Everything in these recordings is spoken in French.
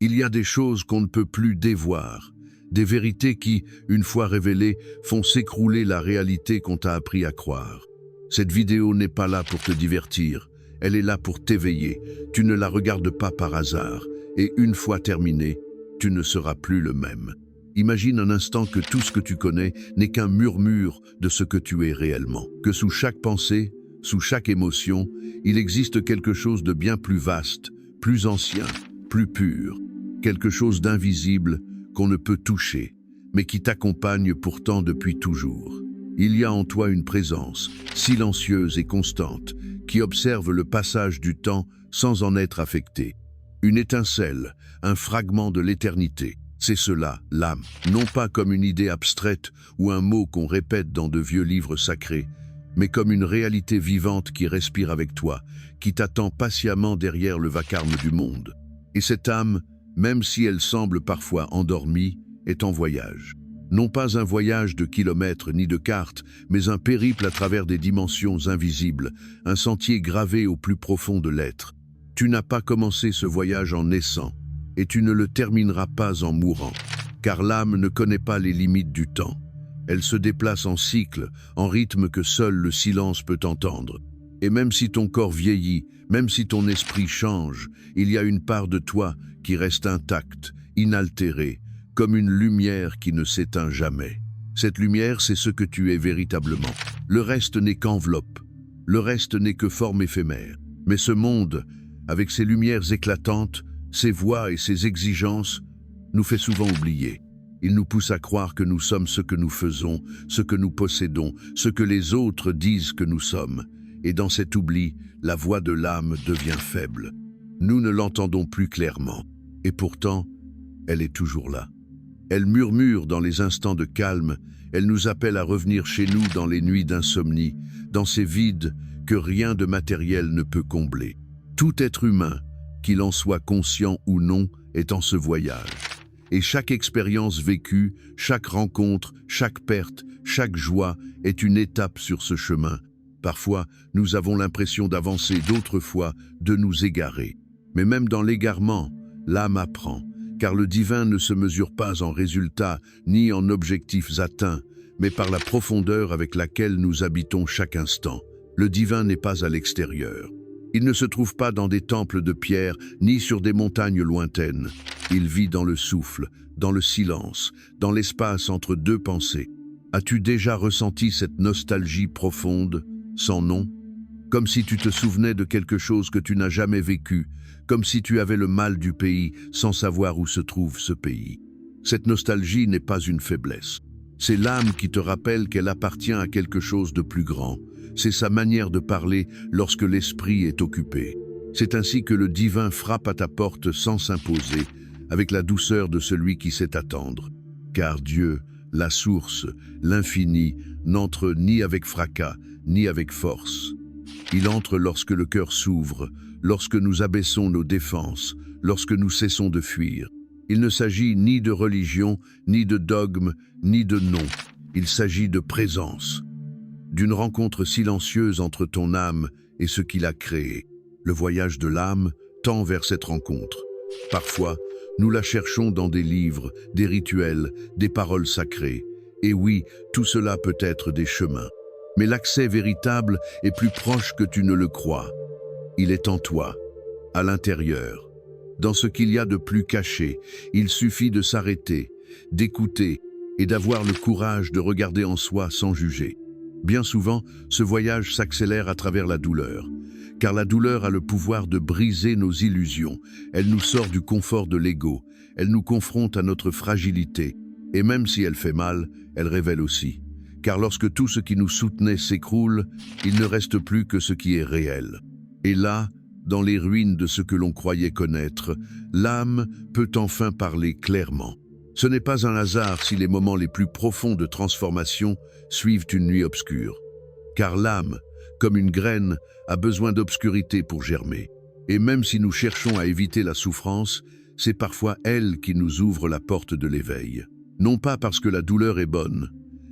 Il y a des choses qu'on ne peut plus dévoir, des vérités qui, une fois révélées, font s'écrouler la réalité qu'on t'a appris à croire. Cette vidéo n'est pas là pour te divertir, elle est là pour t'éveiller. Tu ne la regardes pas par hasard, et une fois terminée, tu ne seras plus le même. Imagine un instant que tout ce que tu connais n'est qu'un murmure de ce que tu es réellement. Que sous chaque pensée, sous chaque émotion, il existe quelque chose de bien plus vaste, plus ancien, plus pur. Quelque chose d'invisible qu'on ne peut toucher, mais qui t'accompagne pourtant depuis toujours. Il y a en toi une présence, silencieuse et constante, qui observe le passage du temps sans en être affectée. Une étincelle, un fragment de l'éternité. C'est cela, l'âme, non pas comme une idée abstraite ou un mot qu'on répète dans de vieux livres sacrés, mais comme une réalité vivante qui respire avec toi, qui t'attend patiemment derrière le vacarme du monde. Et cette âme, même si elle semble parfois endormie, est en voyage. Non pas un voyage de kilomètres ni de cartes, mais un périple à travers des dimensions invisibles, un sentier gravé au plus profond de l'être. Tu n'as pas commencé ce voyage en naissant, et tu ne le termineras pas en mourant, car l'âme ne connaît pas les limites du temps. Elle se déplace en cycle, en rythme que seul le silence peut entendre. Et même si ton corps vieillit, même si ton esprit change, il y a une part de toi qui reste intacte, inaltérée, comme une lumière qui ne s'éteint jamais. Cette lumière, c'est ce que tu es véritablement. Le reste n'est qu'enveloppe. Le reste n'est que forme éphémère. Mais ce monde, avec ses lumières éclatantes, ses voix et ses exigences, nous fait souvent oublier. Il nous pousse à croire que nous sommes ce que nous faisons, ce que nous possédons, ce que les autres disent que nous sommes. Et dans cet oubli, la voix de l'âme devient faible. Nous ne l'entendons plus clairement. Et pourtant, elle est toujours là. Elle murmure dans les instants de calme, elle nous appelle à revenir chez nous dans les nuits d'insomnie, dans ces vides que rien de matériel ne peut combler. Tout être humain, qu'il en soit conscient ou non, est en ce voyage. Et chaque expérience vécue, chaque rencontre, chaque perte, chaque joie est une étape sur ce chemin. Parfois, nous avons l'impression d'avancer, d'autres fois, de nous égarer. Mais même dans l'égarement, l'âme apprend, car le divin ne se mesure pas en résultats ni en objectifs atteints, mais par la profondeur avec laquelle nous habitons chaque instant. Le divin n'est pas à l'extérieur. Il ne se trouve pas dans des temples de pierre, ni sur des montagnes lointaines. Il vit dans le souffle, dans le silence, dans l'espace entre deux pensées. As-tu déjà ressenti cette nostalgie profonde, sans nom? Comme si tu te souvenais de quelque chose que tu n'as jamais vécu, comme si tu avais le mal du pays sans savoir où se trouve ce pays. Cette nostalgie n'est pas une faiblesse. C'est l'âme qui te rappelle qu'elle appartient à quelque chose de plus grand. C'est sa manière de parler lorsque l'esprit est occupé. C'est ainsi que le divin frappe à ta porte sans s'imposer, avec la douceur de celui qui sait attendre. Car Dieu, la source, l'infini, n'entre ni avec fracas, ni avec force. Il entre lorsque le cœur s'ouvre, lorsque nous abaissons nos défenses, lorsque nous cessons de fuir. Il ne s'agit ni de religion, ni de dogme, ni de nom. Il s'agit de présence, d'une rencontre silencieuse entre ton âme et ce qu'il a créé. Le voyage de l'âme tend vers cette rencontre. Parfois, nous la cherchons dans des livres, des rituels, des paroles sacrées. Et oui, tout cela peut être des chemins. Mais l'accès véritable est plus proche que tu ne le crois. Il est en toi, à l'intérieur. Dans ce qu'il y a de plus caché, il suffit de s'arrêter, d'écouter et d'avoir le courage de regarder en soi sans juger. Bien souvent, ce voyage s'accélère à travers la douleur, car la douleur a le pouvoir de briser nos illusions. Elle nous sort du confort de l'ego, elle nous confronte à notre fragilité, et même si elle fait mal, elle révèle aussi. Car lorsque tout ce qui nous soutenait s'écroule, il ne reste plus que ce qui est réel. Et là, dans les ruines de ce que l'on croyait connaître, l'âme peut enfin parler clairement. Ce n'est pas un hasard si les moments les plus profonds de transformation suivent une nuit obscure. Car l'âme, comme une graine, a besoin d'obscurité pour germer. Et même si nous cherchons à éviter la souffrance, c'est parfois elle qui nous ouvre la porte de l'éveil. Non pas parce que la douleur est bonne,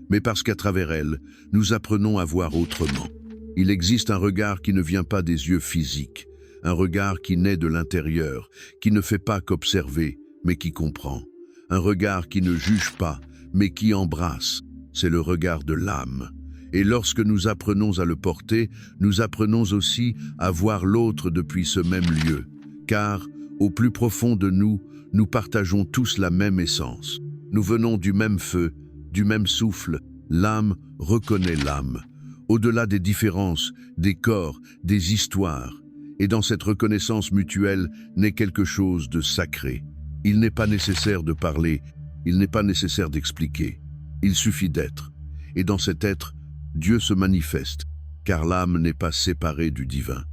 mais parce qu'à travers elle, nous apprenons à voir autrement. Il existe un regard qui ne vient pas des yeux physiques, un regard qui naît de l'intérieur, qui ne fait pas qu'observer, mais qui comprend. Un regard qui ne juge pas, mais qui embrasse. C'est le regard de l'âme. Et lorsque nous apprenons à le porter, nous apprenons aussi à voir l'autre depuis ce même lieu. Car, au plus profond de nous, nous partageons tous la même essence. Nous venons du même feu, du même souffle. L'âme reconnaît l'âme. Au-delà des différences, des corps, des histoires. Et dans cette reconnaissance mutuelle naît quelque chose de sacré. Il n'est pas nécessaire de parler, il n'est pas nécessaire d'expliquer. Il suffit d'être. Et dans cet être, Dieu se manifeste, car l'âme n'est pas séparée du divin.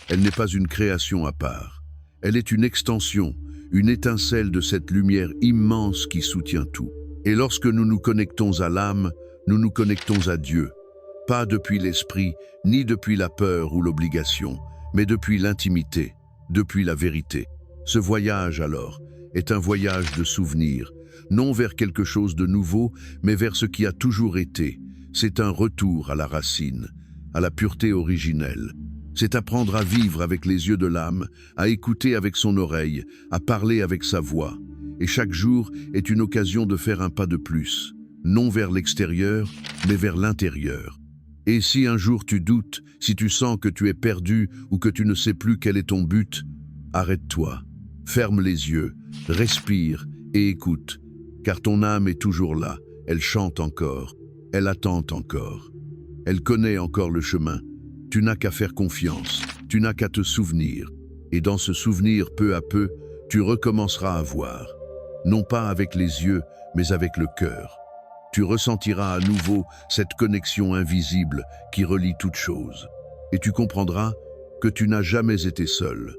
Elle n'est pas une création à part. Elle est une extension, une étincelle de cette lumière immense qui soutient tout. Et lorsque nous nous connectons à l'âme, nous nous connectons à Dieu. Pas depuis l'esprit, ni depuis la peur ou l'obligation, mais depuis l'intimité, depuis la vérité. Ce voyage, alors, est un voyage de souvenirs, non vers quelque chose de nouveau, mais vers ce qui a toujours été. C'est un retour à la racine, à la pureté originelle. C'est apprendre à vivre avec les yeux de l'âme, à écouter avec son oreille, à parler avec sa voix. Et chaque jour est une occasion de faire un pas de plus, non vers l'extérieur, mais vers l'intérieur. Et si un jour tu doutes, si tu sens que tu es perdu ou que tu ne sais plus quel est ton but, arrête-toi, ferme les yeux, respire et écoute, car ton âme est toujours là, elle chante encore, elle attend encore, elle connaît encore le chemin. Tu n'as qu'à faire confiance, tu n'as qu'à te souvenir, et dans ce souvenir, peu à peu, tu recommenceras à voir, non pas avec les yeux, mais avec le cœur. Tu ressentiras à nouveau cette connexion invisible qui relie toutes choses. Et tu comprendras que tu n'as jamais été seul,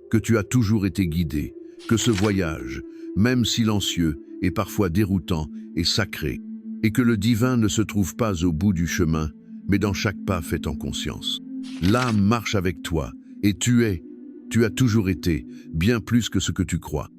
que tu as toujours été guidé, que ce voyage, même silencieux et parfois déroutant, est sacré, et que le divin ne se trouve pas au bout du chemin, mais dans chaque pas fait en conscience. L'âme marche avec toi, et tu as toujours été, bien plus que ce que tu crois.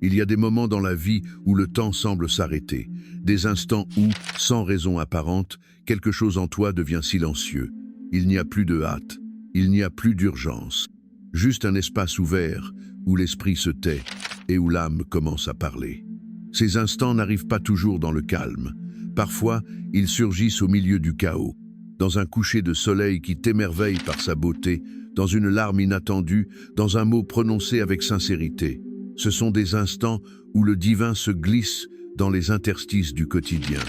Il y a des moments dans la vie où le temps semble s'arrêter, des instants où, sans raison apparente, quelque chose en toi devient silencieux. Il n'y a plus de hâte, il n'y a plus d'urgence. Juste un espace ouvert où l'esprit se tait et où l'âme commence à parler. Ces instants n'arrivent pas toujours dans le calme. Parfois, ils surgissent au milieu du chaos, dans un coucher de soleil qui t'émerveille par sa beauté, dans une larme inattendue, dans un mot prononcé avec sincérité. Ce sont des instants où le divin se glisse dans les interstices du quotidien.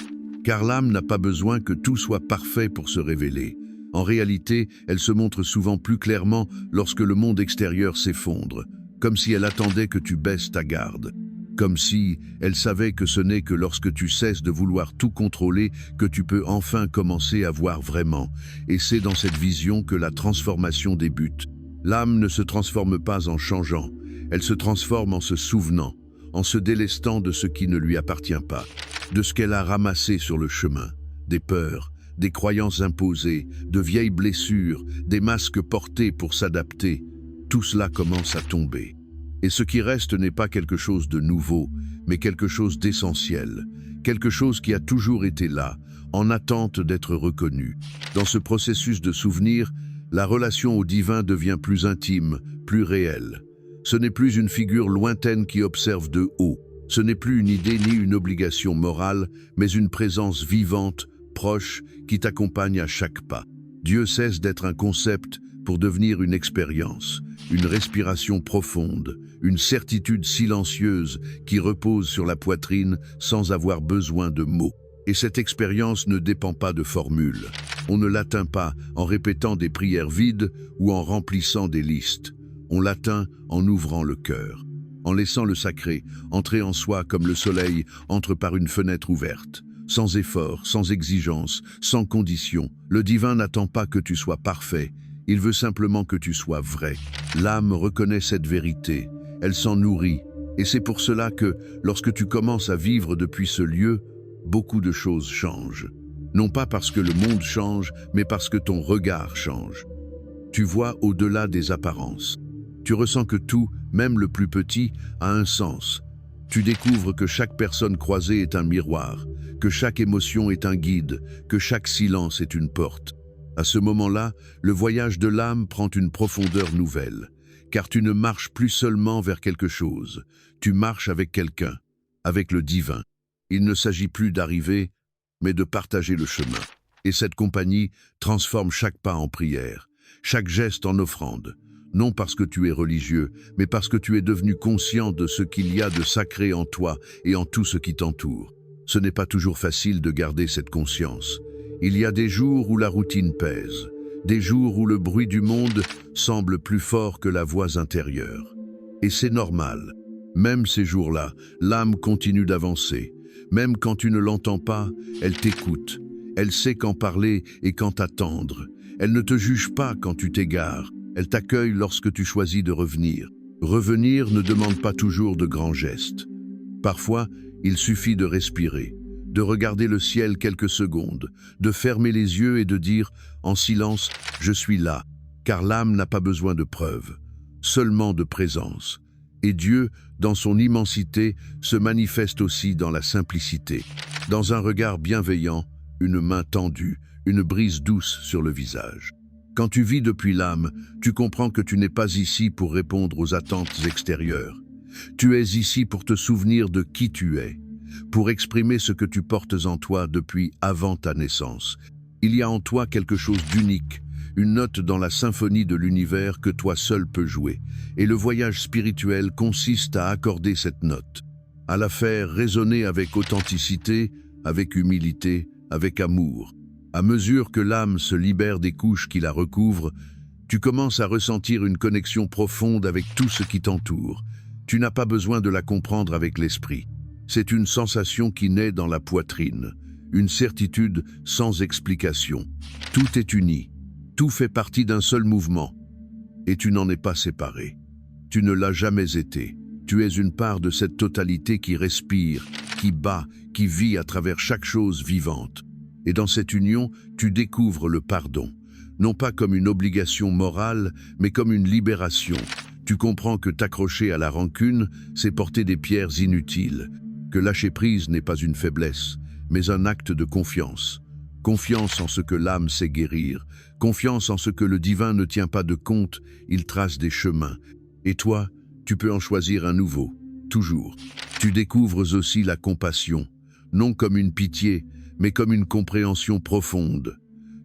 Car l'âme n'a pas besoin que tout soit parfait pour se révéler. En réalité, elle se montre souvent plus clairement lorsque le monde extérieur s'effondre, comme si elle attendait que tu baisses ta garde. Comme si elle savait que ce n'est que lorsque tu cesses de vouloir tout contrôler que tu peux enfin commencer à voir vraiment. Et c'est dans cette vision que la transformation débute. L'âme ne se transforme pas en changeant, elle se transforme en se souvenant, en se délestant de ce qui ne lui appartient pas, de ce qu'elle a ramassé sur le chemin, des peurs, des croyances imposées, de vieilles blessures, des masques portés pour s'adapter. Tout cela commence à tomber. Et ce qui reste n'est pas quelque chose de nouveau, mais quelque chose d'essentiel, quelque chose qui a toujours été là, en attente d'être reconnu. Dans ce processus de souvenir, la relation au divin devient plus intime, plus réelle. Ce n'est plus une figure lointaine qui observe de haut. Ce n'est plus une idée ni une obligation morale, mais une présence vivante, proche, qui t'accompagne à chaque pas. Dieu cesse d'être un concept pour devenir une expérience, une respiration profonde, une certitude silencieuse qui repose sur la poitrine sans avoir besoin de mots. Et cette expérience ne dépend pas de formules. On ne l'atteint pas en répétant des prières vides ou en remplissant des listes. On l'atteint en ouvrant le cœur, en laissant le sacré entrer en soi comme le soleil entre par une fenêtre ouverte. Sans effort, sans exigence, sans condition. Le divin n'attend pas que tu sois parfait, il veut simplement que tu sois vrai. L'âme reconnaît cette vérité, elle s'en nourrit, et c'est pour cela que, lorsque tu commences à vivre depuis ce lieu, beaucoup de choses changent. Non pas parce que le monde change, mais parce que ton regard change. Tu vois au-delà des apparences. Tu ressens que tout, même le plus petit, a un sens. Tu découvres que chaque personne croisée est un miroir, que chaque émotion est un guide, que chaque silence est une porte. À ce moment-là, le voyage de l'âme prend une profondeur nouvelle. car tu ne marches plus seulement vers quelque chose, tu marches avec quelqu'un, avec le divin. Il ne s'agit plus d'arriver, mais de partager le chemin. Et cette compagnie transforme chaque pas en prière, chaque geste en offrande, non parce que tu es religieux, mais parce que tu es devenu conscient de ce qu'il y a de sacré en toi et en tout ce qui t'entoure. Ce n'est pas toujours facile de garder cette conscience. Il y a des jours où la routine pèse, des jours où le bruit du monde semble plus fort que la voix intérieure. Et c'est normal. Même ces jours-là, l'âme continue d'avancer. Même quand tu ne l'entends pas, elle t'écoute. Elle sait quand parler et quand attendre. Elle ne te juge pas quand tu t'égares. Elle t'accueille lorsque tu choisis de revenir. Revenir ne demande pas toujours de grands gestes. Parfois, il suffit de respirer, de regarder le ciel quelques secondes, de fermer les yeux et de dire en silence « Je suis là », car l'âme n'a pas besoin de preuves, seulement de présence. Et Dieu, dans son immensité, se manifeste aussi dans la simplicité, dans un regard bienveillant, une main tendue, une brise douce sur le visage. Quand tu vis depuis l'âme, tu comprends que tu n'es pas ici pour répondre aux attentes extérieures. Tu es ici pour te souvenir de qui tu es, pour exprimer ce que tu portes en toi depuis avant ta naissance. Il y a en toi quelque chose d'unique, une note dans la symphonie de l'univers que toi seul peux jouer. Et le voyage spirituel consiste à accorder cette note, à la faire résonner avec authenticité, avec humilité, avec amour. À mesure que l'âme se libère des couches qui la recouvrent, tu commences à ressentir une connexion profonde avec tout ce qui t'entoure. Tu n'as pas besoin de la comprendre avec l'esprit. C'est une sensation qui naît dans la poitrine, une certitude sans explication. Tout est uni, tout fait partie d'un seul mouvement. Et tu n'en es pas séparé. Tu ne l'as jamais été. Tu es une part de cette totalité qui respire, qui bat, qui vit à travers chaque chose vivante. Et dans cette union, tu découvres le pardon, non pas comme une obligation morale, mais comme une libération. Tu comprends que t'accrocher à la rancune, c'est porter des pierres inutiles, que lâcher prise n'est pas une faiblesse, mais un acte de confiance. Confiance en ce que l'âme sait guérir, confiance en ce que le divin ne tient pas de compte, il trace des chemins. Et toi, tu peux en choisir un nouveau, toujours. Tu découvres aussi la compassion, non comme une pitié, mais comme une compréhension profonde.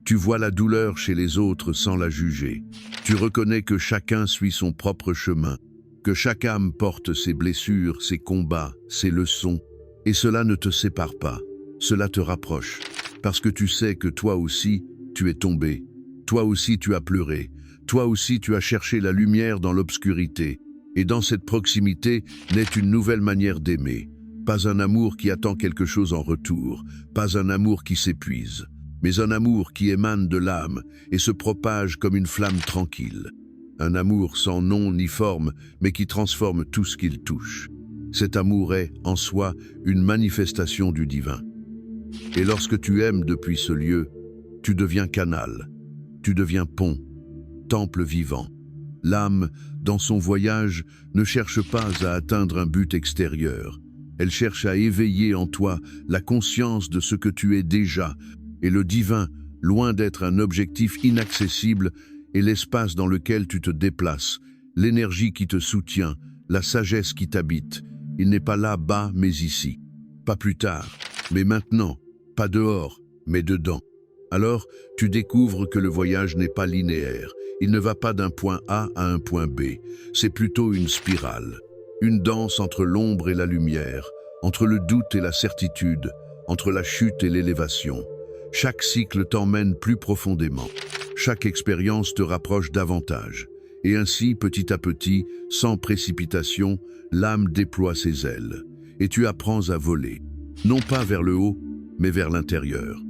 Tu vois la douleur chez les autres sans la juger. Tu reconnais que chacun suit son propre chemin, que chaque âme porte ses blessures, ses combats, ses leçons. Et cela ne te sépare pas, cela te rapproche, parce que tu sais que toi aussi, tu es tombé. Toi aussi, tu as pleuré. Toi aussi, tu as cherché la lumière dans l'obscurité. Et dans cette proximité naît une nouvelle manière d'aimer. Pas un amour qui attend quelque chose en retour, pas un amour qui s'épuise, mais un amour qui émane de l'âme et se propage comme une flamme tranquille. Un amour sans nom ni forme, mais qui transforme tout ce qu'il touche. Cet amour est, en soi, une manifestation du divin. Et lorsque tu aimes depuis ce lieu, tu deviens canal, tu deviens pont, temple vivant. L'âme, dans son voyage, ne cherche pas à atteindre un but extérieur. Elle cherche à éveiller en toi la conscience de ce que tu es déjà, et le divin, loin d'être un objectif inaccessible, est l'espace dans lequel tu te déplaces, l'énergie qui te soutient, la sagesse qui t'habite. Il n'est pas là-bas, mais ici. Pas plus tard, mais maintenant. Pas dehors, mais dedans. Alors, tu découvres que le voyage n'est pas linéaire. Il ne va pas d'un point A à un point B. C'est plutôt une spirale. Une danse entre l'ombre et la lumière, entre le doute et la certitude, entre la chute et l'élévation. Chaque cycle t'emmène plus profondément. Chaque expérience te rapproche davantage. Et ainsi, petit à petit, sans précipitation, l'âme déploie ses ailes. Et tu apprends à voler. Non pas vers le haut, mais vers l'intérieur.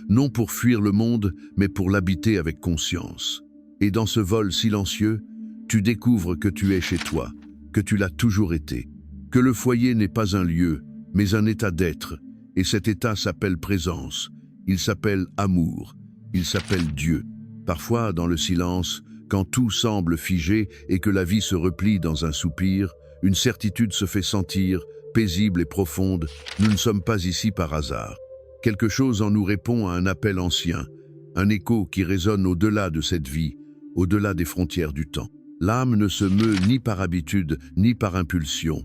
Non pour fuir le monde, mais pour l'habiter avec conscience. Et dans ce vol silencieux, tu découvres que tu es chez toi, que tu l'as toujours été, que le foyer n'est pas un lieu, mais un état d'être, et cet état s'appelle présence, il s'appelle amour, il s'appelle Dieu. Parfois, dans le silence, quand tout semble figé et que la vie se replie dans un soupir, une certitude se fait sentir, paisible et profonde, nous ne sommes pas ici par hasard. Quelque chose en nous répond à un appel ancien, un écho qui résonne au-delà de cette vie, au-delà des frontières du temps. L'âme ne se meut ni par habitude, ni par impulsion,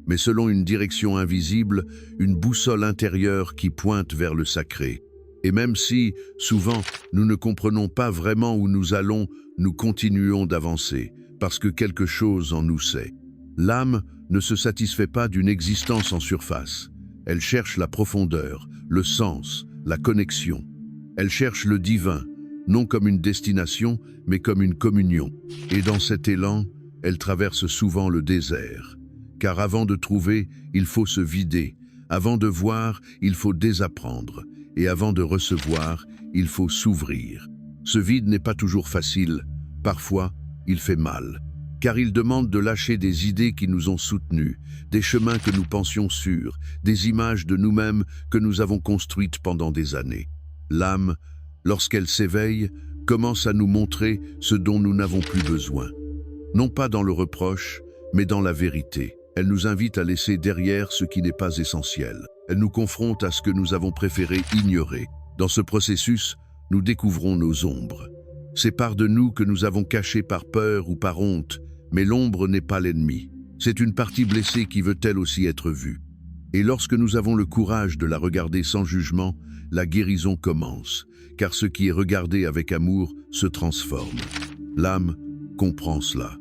mais selon une direction invisible, une boussole intérieure qui pointe vers le sacré. Et même si, souvent, nous ne comprenons pas vraiment où nous allons, nous continuons d'avancer, parce que quelque chose en nous sait. L'âme ne se satisfait pas d'une existence en surface. Elle cherche la profondeur, le sens, la connexion. Elle cherche le divin, non comme une destination, mais comme une communion. Et dans cet élan, elle traverse souvent le désert. Car avant de trouver, il faut se vider. Avant de voir, il faut désapprendre. Et avant de recevoir, il faut s'ouvrir. Ce vide n'est pas toujours facile. Parfois, il fait mal. Car il demande de lâcher des idées qui nous ont soutenus, des chemins que nous pensions sûrs, des images de nous-mêmes que nous avons construites pendant des années. L'âme, lorsqu'elle s'éveille, commence à nous montrer ce dont nous n'avons plus besoin. Non pas dans le reproche, mais dans la vérité. Elle nous invite à laisser derrière ce qui n'est pas essentiel. Elle nous confronte à ce que nous avons préféré ignorer. Dans ce processus, nous découvrons nos ombres. Ces parts de nous que nous avons cachées par peur ou par honte, mais l'ombre n'est pas l'ennemi. C'est une partie blessée qui veut elle aussi être vue. Et lorsque nous avons le courage de la regarder sans jugement, la guérison commence, car ce qui est regardé avec amour se transforme. L'âme comprend cela.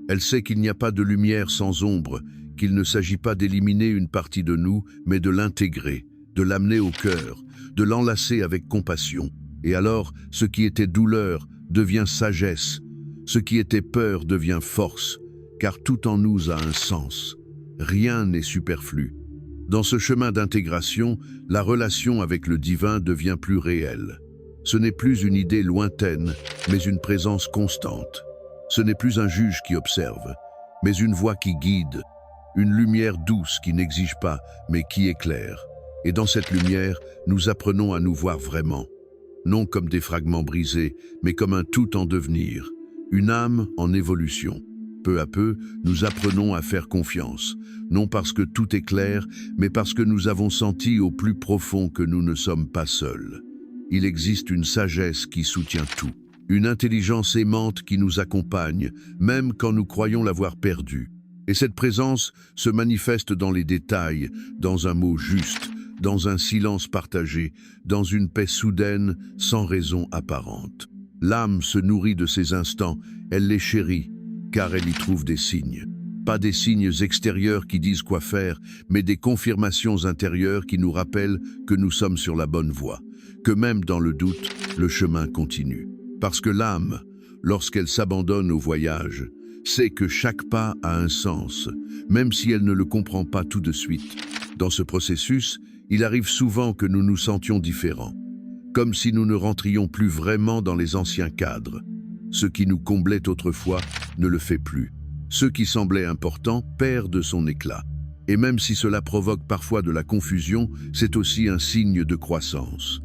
Elle sait qu'il n'y a pas de lumière sans ombre, qu'il ne s'agit pas d'éliminer une partie de nous, mais de l'intégrer, de l'amener au cœur, de l'enlacer avec compassion. Et alors, ce qui était douleur devient sagesse, ce qui était peur devient force, car tout en nous a un sens. Rien n'est superflu. Dans ce chemin d'intégration, la relation avec le divin devient plus réelle. Ce n'est plus une idée lointaine, mais une présence constante. Ce n'est plus un juge qui observe, mais une voix qui guide, une lumière douce qui n'exige pas, mais qui éclaire. Et dans cette lumière, nous apprenons à nous voir vraiment. Non comme des fragments brisés, mais comme un tout en devenir, une âme en évolution. Peu à peu, nous apprenons à faire confiance, non parce que tout est clair, mais parce que nous avons senti au plus profond que nous ne sommes pas seuls. Il existe une sagesse qui soutient tout, une intelligence aimante qui nous accompagne, même quand nous croyons l'avoir perdue. Et cette présence se manifeste dans les détails, dans un mot juste, dans un silence partagé, dans une paix soudaine, sans raison apparente. L'âme se nourrit de ces instants, elle les chérit, car elle y trouve des signes. Pas des signes extérieurs qui disent quoi faire, mais des confirmations intérieures qui nous rappellent que nous sommes sur la bonne voie, que même dans le doute, le chemin continue. Parce que l'âme, lorsqu'elle s'abandonne au voyage, sait que chaque pas a un sens, même si elle ne le comprend pas tout de suite. Dans ce processus, il arrive souvent que nous nous sentions différents, comme si nous ne rentrions plus vraiment dans les anciens cadres. Ce qui nous comblait autrefois ne le fait plus. Ce qui semblait important perd de son éclat. Et même si cela provoque parfois de la confusion, c'est aussi un signe de croissance.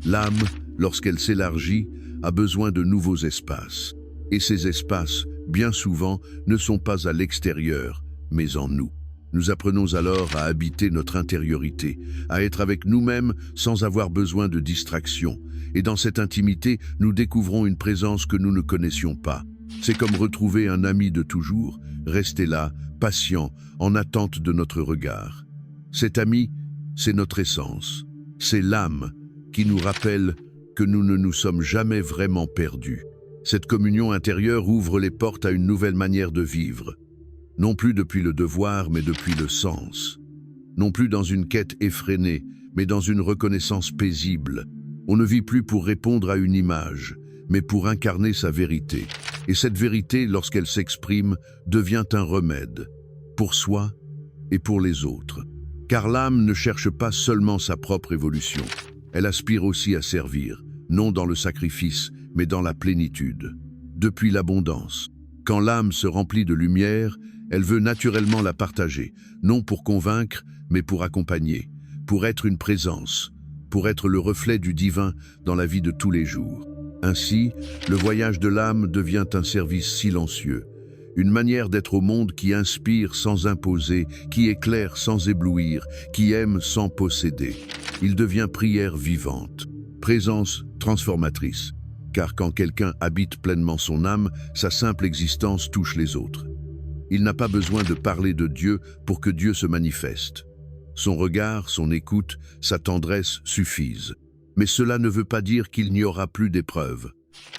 L'âme, lorsqu'elle s'élargit, a besoin de nouveaux espaces. Et ces espaces, bien souvent, ne sont pas à l'extérieur, mais en nous. Nous apprenons alors à habiter notre intériorité, à être avec nous-mêmes sans avoir besoin de distraction. Et dans cette intimité, nous découvrons une présence que nous ne connaissions pas. C'est comme retrouver un ami de toujours, rester là, patient, en attente de notre regard. Cet ami, c'est notre essence. C'est l'âme qui nous rappelle que nous ne nous sommes jamais vraiment perdus. Cette communion intérieure ouvre les portes à une nouvelle manière de vivre. Non plus depuis le devoir, mais depuis le sens. Non plus dans une quête effrénée, mais dans une reconnaissance paisible. On ne vit plus pour répondre à une image, mais pour incarner sa vérité. Et cette vérité, lorsqu'elle s'exprime, devient un remède, pour soi et pour les autres. Car l'âme ne cherche pas seulement sa propre évolution. Elle aspire aussi à servir, non dans le sacrifice, mais dans la plénitude. Depuis l'abondance. Quand l'âme se remplit de lumière, elle veut naturellement la partager, non pour convaincre, mais pour accompagner, pour être une présence, pour être le reflet du divin dans la vie de tous les jours. Ainsi, le voyage de l'âme devient un service silencieux, une manière d'être au monde qui inspire sans imposer, qui éclaire sans éblouir, qui aime sans posséder. Il devient prière vivante, présence transformatrice. car quand quelqu'un habite pleinement son âme, sa simple existence touche les autres. Il n'a pas besoin de parler de Dieu pour que Dieu se manifeste. Son regard, son écoute, sa tendresse suffisent. Mais cela ne veut pas dire qu'il n'y aura plus d'épreuves.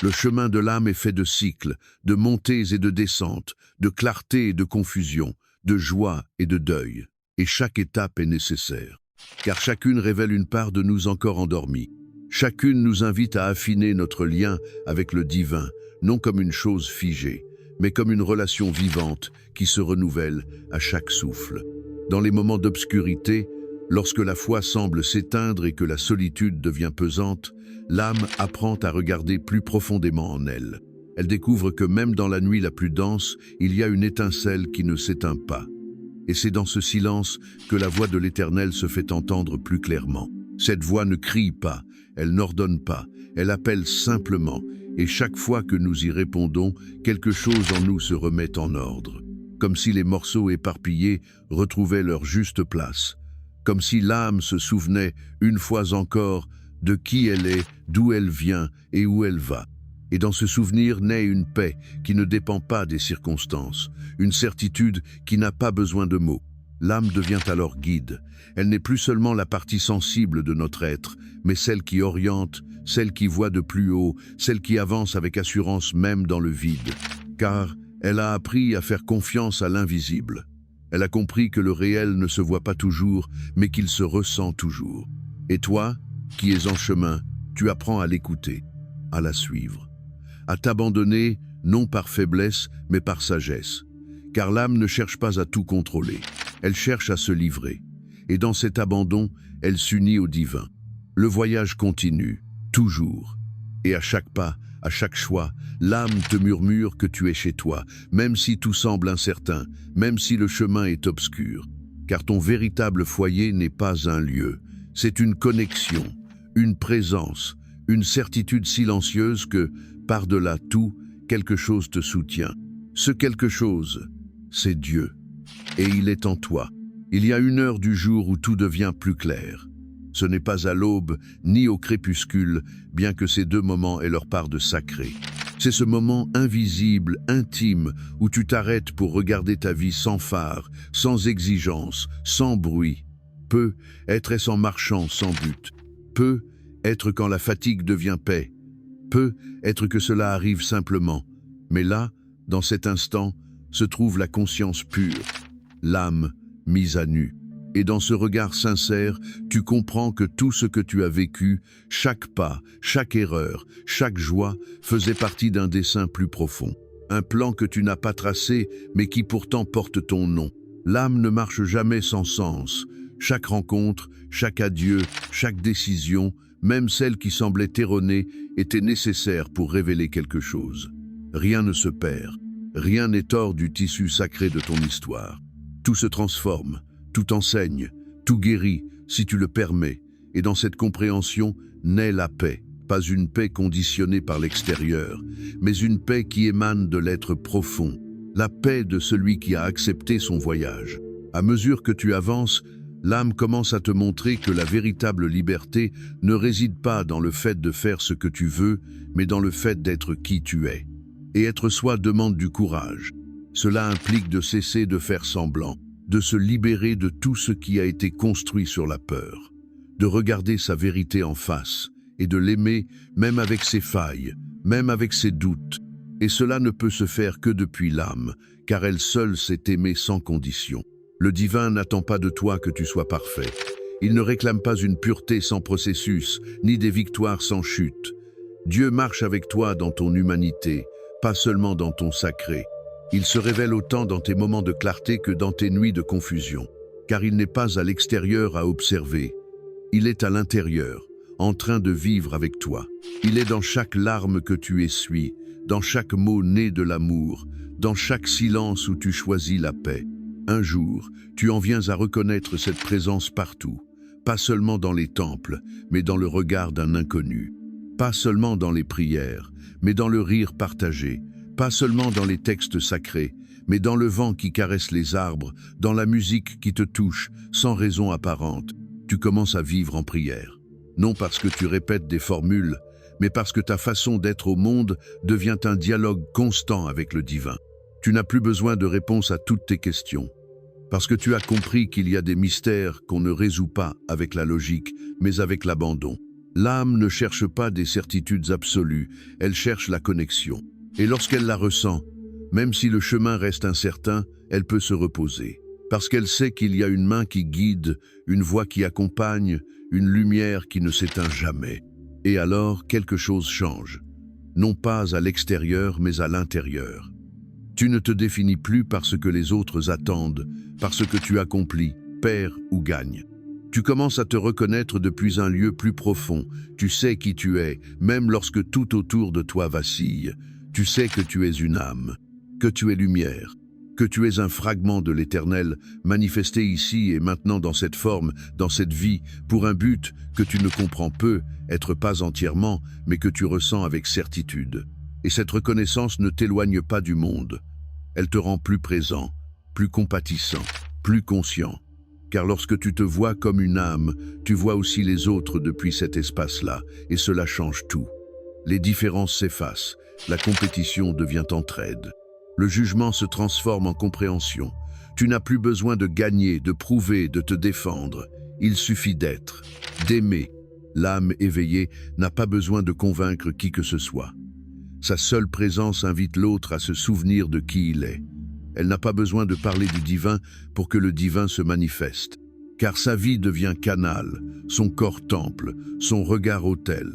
Le chemin de l'âme est fait de cycles, de montées et de descentes, de clarté et de confusion, de joie et de deuil. Et chaque étape est nécessaire. Car chacune révèle une part de nous encore endormie. Chacune nous invite à affiner notre lien avec le divin, non comme une chose figée, mais comme une relation vivante qui se renouvelle à chaque souffle. Dans les moments d'obscurité, lorsque la foi semble s'éteindre et que la solitude devient pesante, l'âme apprend à regarder plus profondément en elle. Elle découvre que même dans la nuit la plus dense, il y a une étincelle qui ne s'éteint pas. Et c'est dans ce silence que la voix de l'Éternel se fait entendre plus clairement. Cette voix ne crie pas, elle n'ordonne pas, elle appelle simplement, et chaque fois que nous y répondons, quelque chose en nous se remet en ordre. Comme si les morceaux éparpillés retrouvaient leur juste place. Comme si l'âme se souvenait, une fois encore, de qui elle est, d'où elle vient et où elle va. Et dans ce souvenir naît une paix qui ne dépend pas des circonstances, une certitude qui n'a pas besoin de mots. L'âme devient alors guide. Elle n'est plus seulement la partie sensible de notre être, mais celle qui oriente, celle qui voit de plus haut, celle qui avance avec assurance même dans le vide. Car elle a appris à faire confiance à l'invisible. Elle a compris que le réel ne se voit pas toujours, mais qu'il se ressent toujours. Et toi, qui es en chemin, tu apprends à l'écouter, à la suivre, à t'abandonner, non par faiblesse, mais par sagesse. Car l'âme ne cherche pas à tout contrôler, elle cherche à se livrer. Et dans cet abandon, elle s'unit au divin. Le voyage continue, toujours. Et à chaque pas, à chaque choix, l'âme te murmure que tu es chez toi, même si tout semble incertain, même si le chemin est obscur. Car ton véritable foyer n'est pas un lieu, c'est une connexion, une présence, une certitude silencieuse que, par-delà tout, quelque chose te soutient. Ce quelque chose, c'est Dieu. Et il est en toi. Il y a une heure du jour où tout devient plus clair. Ce n'est pas à l'aube, ni au crépuscule, bien que ces deux moments aient leur part de sacré. C'est ce moment invisible, intime, où tu t'arrêtes pour regarder ta vie sans phare, sans exigence, sans bruit. Peut être en marchant sans but. Peut être quand la fatigue devient paix. Peut être que cela arrive simplement. Mais là, dans cet instant, se trouve la conscience pure, l'âme mise à nu. Et dans ce regard sincère, tu comprends que tout ce que tu as vécu, chaque pas, chaque erreur, chaque joie, faisait partie d'un dessein plus profond. Un plan que tu n'as pas tracé, mais qui pourtant porte ton nom. L'âme ne marche jamais sans sens. Chaque rencontre, chaque adieu, chaque décision, même celle qui semblait erronée, était nécessaire pour révéler quelque chose. Rien ne se perd. Rien n'est hors du tissu sacré de ton histoire. Tout se transforme. Tout enseigne, tout guérit, si tu le permets, et dans cette compréhension naît la paix, pas une paix conditionnée par l'extérieur, mais une paix qui émane de l'être profond, la paix de celui qui a accepté son voyage. À mesure que tu avances, l'âme commence à te montrer que la véritable liberté ne réside pas dans le fait de faire ce que tu veux, mais dans le fait d'être qui tu es. Et être soi demande du courage. Cela implique de cesser de faire semblant, de se libérer de tout ce qui a été construit sur la peur, de regarder sa vérité en face et de l'aimer même avec ses failles, même avec ses doutes. Et cela ne peut se faire que depuis l'âme, car elle seule sait aimer sans condition. Le divin n'attend pas de toi que tu sois parfait. Il ne réclame pas une pureté sans processus, ni des victoires sans chute. Dieu marche avec toi dans ton humanité, pas seulement dans ton sacré. Il se révèle autant dans tes moments de clarté que dans tes nuits de confusion, car il n'est pas à l'extérieur à observer. Il est à l'intérieur, en train de vivre avec toi. Il est dans chaque larme que tu essuies, dans chaque mot né de l'amour, dans chaque silence où tu choisis la paix. Un jour, tu en viens à reconnaître cette présence partout, pas seulement dans les temples, mais dans le regard d'un inconnu. Pas seulement dans les prières, mais dans le rire partagé. Pas seulement dans les textes sacrés, mais dans le vent qui caresse les arbres, dans la musique qui te touche, sans raison apparente. Tu commences à vivre en prière. Non parce que tu répètes des formules, mais parce que ta façon d'être au monde devient un dialogue constant avec le divin. Tu n'as plus besoin de réponse à toutes tes questions, parce que tu as compris qu'il y a des mystères qu'on ne résout pas avec la logique, mais avec l'abandon. L'âme ne cherche pas des certitudes absolues, elle cherche la connexion. Et lorsqu'elle la ressent, même si le chemin reste incertain, elle peut se reposer. Parce qu'elle sait qu'il y a une main qui guide, une voix qui accompagne, une lumière qui ne s'éteint jamais. Et alors, quelque chose change. Non pas à l'extérieur, mais à l'intérieur. Tu ne te définis plus par ce que les autres attendent, par ce que tu accomplis, perds ou gagnes. Tu commences à te reconnaître depuis un lieu plus profond. Tu sais qui tu es, même lorsque tout autour de toi vacille. Tu sais que tu es une âme, que tu es lumière, que tu es un fragment de l'Éternel, manifesté ici et maintenant dans cette forme, dans cette vie, pour un but que tu ne comprends peu, être pas entièrement, mais que tu ressens avec certitude. Et cette reconnaissance ne t'éloigne pas du monde. Elle te rend plus présent, plus compatissant, plus conscient. Car lorsque tu te vois comme une âme, tu vois aussi les autres depuis cet espace-là, et cela change tout. Les différences s'effacent, la compétition devient entraide. Le jugement se transforme en compréhension. Tu n'as plus besoin de gagner, de prouver, de te défendre. Il suffit d'être, d'aimer. L'âme éveillée n'a pas besoin de convaincre qui que ce soit. Sa seule présence invite l'autre à se souvenir de qui il est. Elle n'a pas besoin de parler du divin pour que le divin se manifeste. Car sa vie devient canal, son corps temple, son regard autel.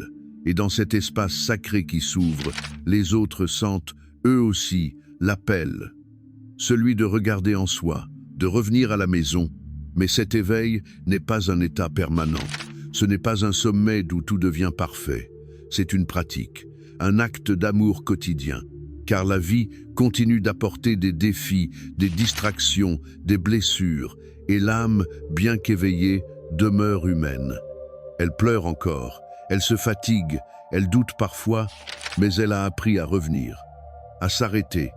Et dans cet espace sacré qui s'ouvre, les autres sentent, eux aussi, l'appel. Celui de regarder en soi, de revenir à la maison. Mais cet éveil n'est pas un état permanent. Ce n'est pas un sommet d'où tout devient parfait. C'est une pratique, un acte d'amour quotidien. Car la vie continue d'apporter des défis, des distractions, des blessures, et l'âme, bien qu'éveillée, demeure humaine. Elle pleure encore, elle se fatigue, elle doute parfois, mais elle a appris à revenir, à s'arrêter,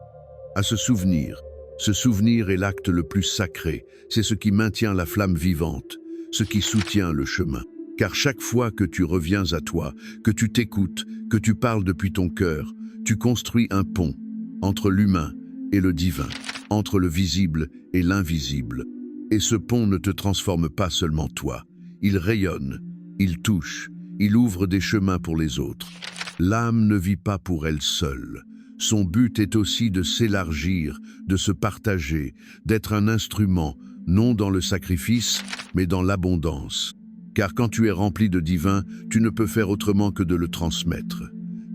à se souvenir. Ce souvenir est l'acte le plus sacré, c'est ce qui maintient la flamme vivante, ce qui soutient le chemin. Car chaque fois que tu reviens à toi, que tu t'écoutes, que tu parles depuis ton cœur, tu construis un pont entre l'humain et le divin, entre le visible et l'invisible. Et ce pont ne te transforme pas seulement toi, il rayonne, il touche, il ouvre des chemins pour les autres. L'âme ne vit pas pour elle seule. Son but est aussi de s'élargir, de se partager, d'être un instrument, non dans le sacrifice, mais dans l'abondance. Car quand tu es rempli de divin, tu ne peux faire autrement que de le transmettre.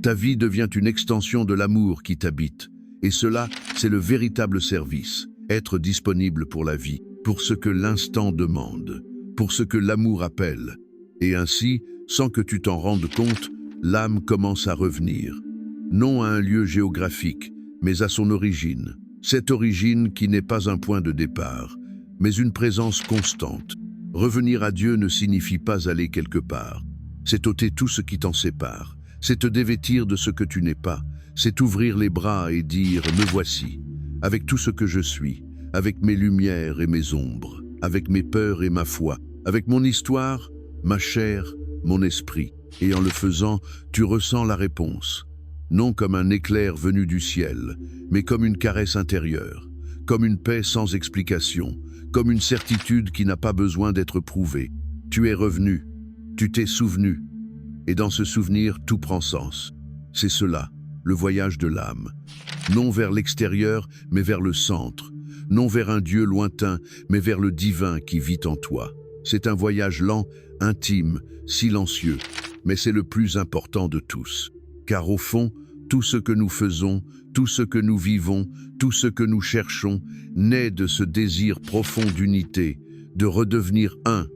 Ta vie devient une extension de l'amour qui t'habite. Et cela, c'est le véritable service. Être disponible pour la vie, pour ce que l'instant demande, pour ce que l'amour appelle. Et ainsi, sans que tu t'en rendes compte, l'âme commence à revenir. Non à un lieu géographique, mais à son origine. Cette origine qui n'est pas un point de départ, mais une présence constante. Revenir à Dieu ne signifie pas aller quelque part. C'est ôter tout ce qui t'en sépare. C'est te dévêtir de ce que tu n'es pas. C'est ouvrir les bras et dire « Me voici », avec tout ce que je suis, avec mes lumières et mes ombres, avec mes peurs et ma foi, avec mon histoire, ma chair, mon esprit. Et en le faisant, tu ressens la réponse. Non comme un éclair venu du ciel, mais comme une caresse intérieure, comme une paix sans explication, comme une certitude qui n'a pas besoin d'être prouvée. Tu es revenu, tu t'es souvenu, et dans ce souvenir, tout prend sens. C'est cela, le voyage de l'âme. Non vers l'extérieur, mais vers le centre. Non vers un Dieu lointain, mais vers le divin qui vit en toi. C'est un voyage lent, intime, silencieux, mais c'est le plus important de tous. Car au fond, tout ce que nous faisons, tout ce que nous vivons, tout ce que nous cherchons, naît de ce désir profond d'unité, de redevenir un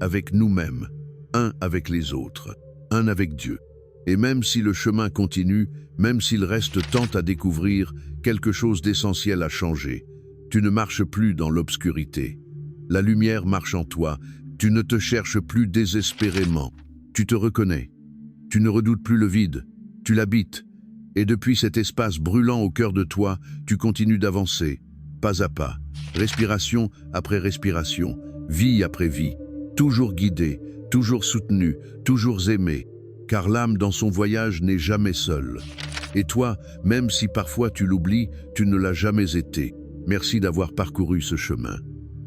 avec nous-mêmes, un avec les autres, un avec Dieu. Et même si le chemin continue, même s'il reste tant à découvrir, quelque chose d'essentiel a changé. Tu ne marches plus dans l'obscurité. La lumière marche en toi. Tu ne te cherches plus désespérément. Tu te reconnais. Tu ne redoutes plus le vide. Tu l'habites. Et depuis cet espace brûlant au cœur de toi, tu continues d'avancer, pas à pas, respiration après respiration, vie après vie, toujours guidé, toujours soutenu, toujours aimé. car l'âme dans son voyage n'est jamais seule. Et toi, même si parfois tu l'oublies, tu ne l'as jamais été. Merci d'avoir parcouru ce chemin.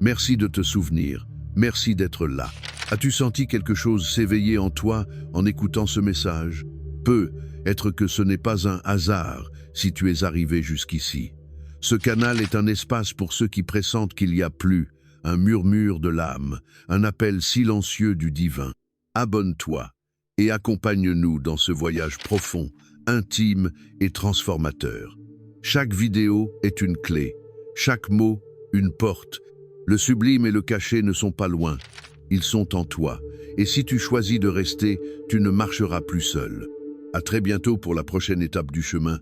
Merci de te souvenir. Merci d'être là. As-tu senti quelque chose s'éveiller en toi en écoutant ce message? Peut être que ce n'est pas un hasard si tu es arrivé jusqu'ici. Ce canal est un espace pour ceux qui pressentent qu'il y a plus, un murmure de l'âme, un appel silencieux du divin. Abonne-toi et accompagne-nous dans ce voyage profond, intime et transformateur. Chaque vidéo est une clé, chaque mot une porte. Le sublime et le caché ne sont pas loin, ils sont en toi. Et si tu choisis de rester, tu ne marcheras plus seul. À très bientôt pour la prochaine étape du chemin.